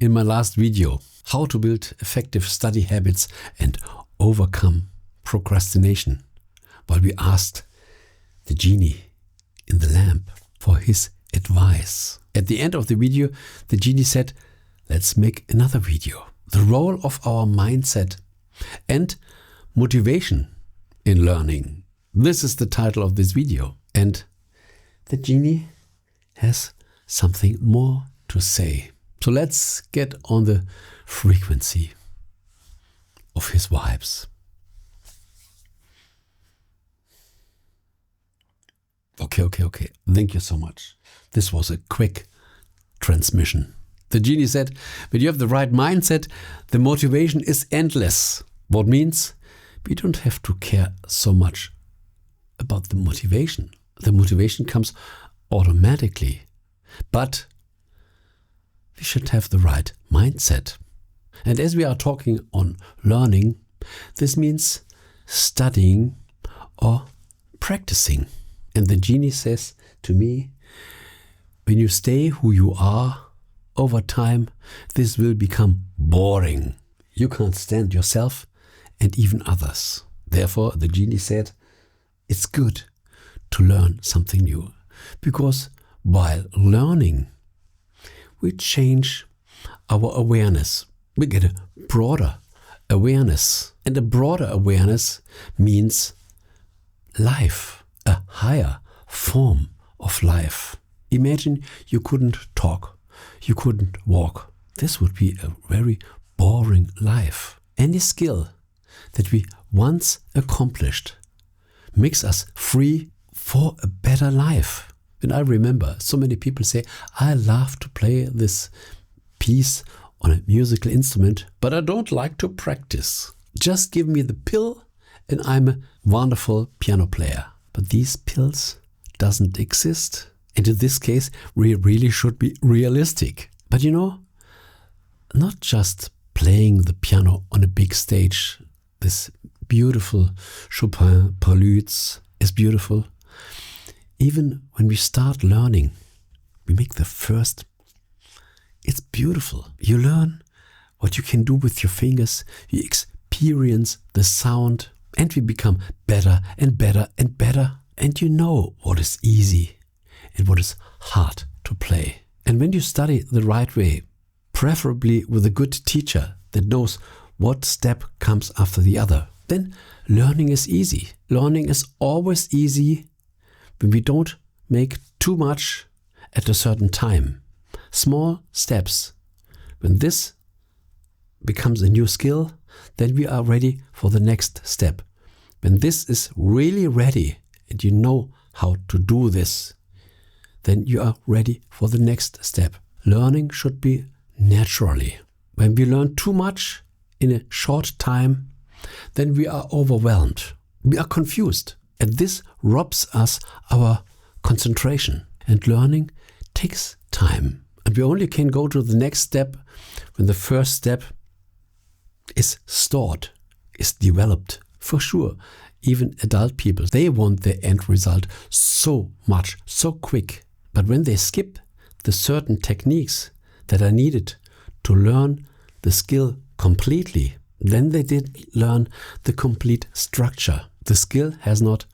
in my last video, how to build effective study habits and overcome procrastination, while we asked the genie in the lamp for his advice. At the end of the video, the genie said, let's make another video. The role of our mindset and motivation in learning. This is the title of this video. And the genie has something more to say. So let's get on the frequency of his vibes. Okay. Thank you so much. This was a quick transmission. The genie said, when you have the right mindset, the motivation is endless. What means we don't have to care so much about the motivation. The motivation comes automatically. But we should have the right mindset. And as we are talking on learning, this means studying or practicing. And the genie says to me, when you stay who you are, over time, this will become boring. You can't stand yourself and even others. Therefore, the genie said, it's good to learn something new. Because while learning, we change our awareness. We get a broader awareness. And a broader awareness means life, a higher form of life. Imagine you couldn't talk. You couldn't walk. This would be a very boring life. Any skill that we once accomplished makes us free for a better life. And I remember so many people say, I love to play this piece on a musical instrument, but I don't like to practice. Just give me the pill and I'm a wonderful piano player. But these pills doesn't exist. And in this case, we really should be realistic. But you know, not just playing the piano on a big stage, this beautiful Chopin preludes is beautiful. Even when we start learning, we make the first, it's beautiful. You learn what you can do with your fingers, you experience the sound, and we become better and better and better. And you know what is easy and what is hard to play. And when you study the right way, preferably with a good teacher that knows what step comes after the other, then learning is easy. Learning is always easy when we don't make too much at a certain time. Small steps. When this becomes a new skill, then we are ready for the next step. When this is really ready and you know how to do this, then you are ready for the next step. Learning should be naturally. When we learn too much in a short time, then we are overwhelmed. We are confused. And this robs us our concentration. And learning takes time. And we only can go to the next step when the first step is stored, is developed. For sure, even adult people, they want the end result so much, so quick. But when they skip the certain techniques that are needed to learn the skill completely, then they didn't learn the complete structure. The skill has not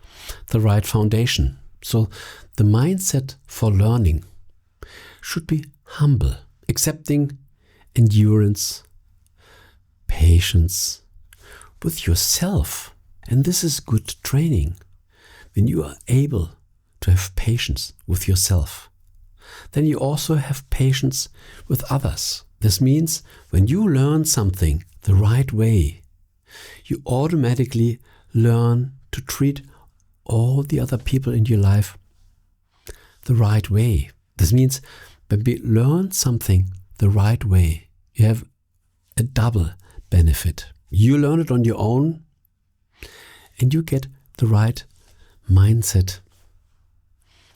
the right foundation. So the mindset for learning should be humble, accepting endurance, patience with yourself. And this is good training. When you are able to have patience with yourself, then you also have patience with others. This means when you learn something the right way, you automatically learn to treat all the other people in your life the right way. This means when we learn something the right way, you have a double benefit. You learn it on your own and you get the right mindset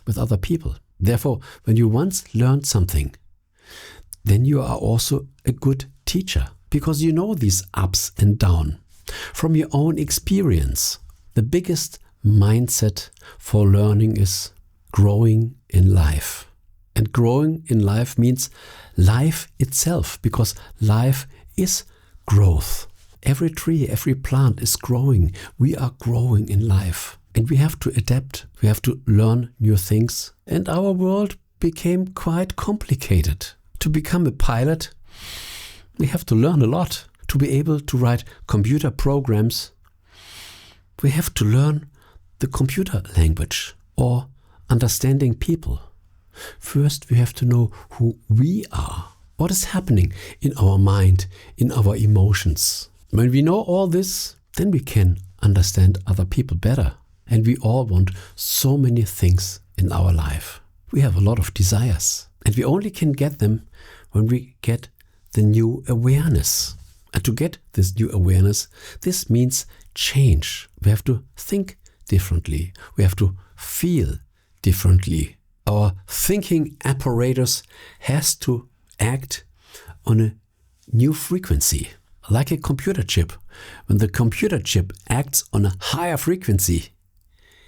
with other people. Therefore, when you once learned something, then you are also a good teacher because you know these ups and downs from your own experience. The biggest mindset for learning is growing in life. And growing in life means life itself, because life is growth. Every tree, every plant is growing. We are growing in life. And we have to adapt. We have to learn new things. And our world became quite complicated. To become a pilot, we have to learn a lot. To be able to write computer programs, we have to learn the computer language or understanding people. First, we have to know who we are. What is happening in our mind, in our emotions. When we know all this, then we can understand other people better. And we all want so many things in our life. We have a lot of desires. And we only can get them when we get the new awareness. And to get this new awareness, this means change. We have to think differently. We have to feel differently. Our thinking apparatus has to act on a new frequency, like a computer chip. When the computer chip acts on a higher frequency,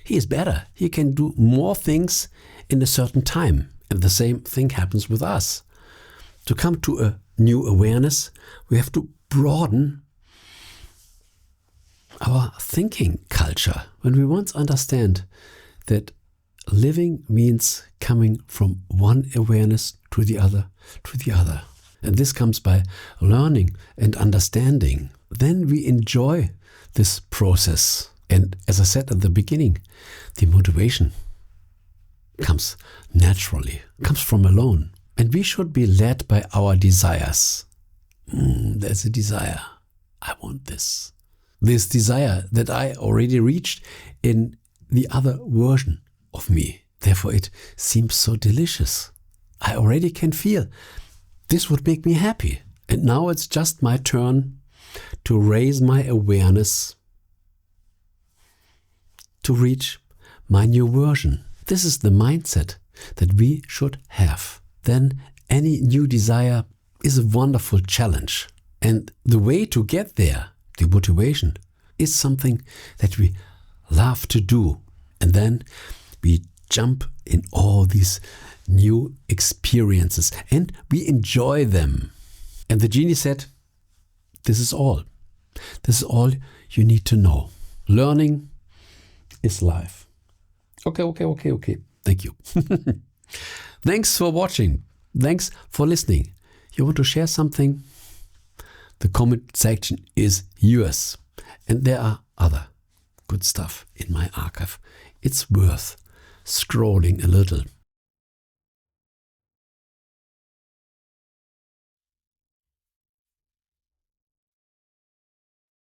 he is better. He can do more things in a certain time. And the same thing happens with us. To come to a new awareness, we have to broaden our thinking culture. When we once understand that living means coming from one awareness to the other, and this comes by learning and understanding, then we enjoy this process. And as I said at the beginning, the motivation comes naturally, comes from alone. And we should be led by our desires. There's a desire. I want this. This desire that I already reached in the other version of me. Therefore, it seems so delicious. I already can feel this would make me happy. And now it's just my turn to raise my awareness to reach my new version. This is the mindset that we should have. Then any new desire is a wonderful challenge. And the way to get there, the motivation, is something that we love to do. And then we jump in all these new experiences and we enjoy them. And the genie said, this is all. This is all you need to know. Learning is life. Okay. Thank you. Thanks for watching. Thanks for listening. You want to share something? The comment section is yours. And there are other good stuff in my archive. It's worth scrolling a little.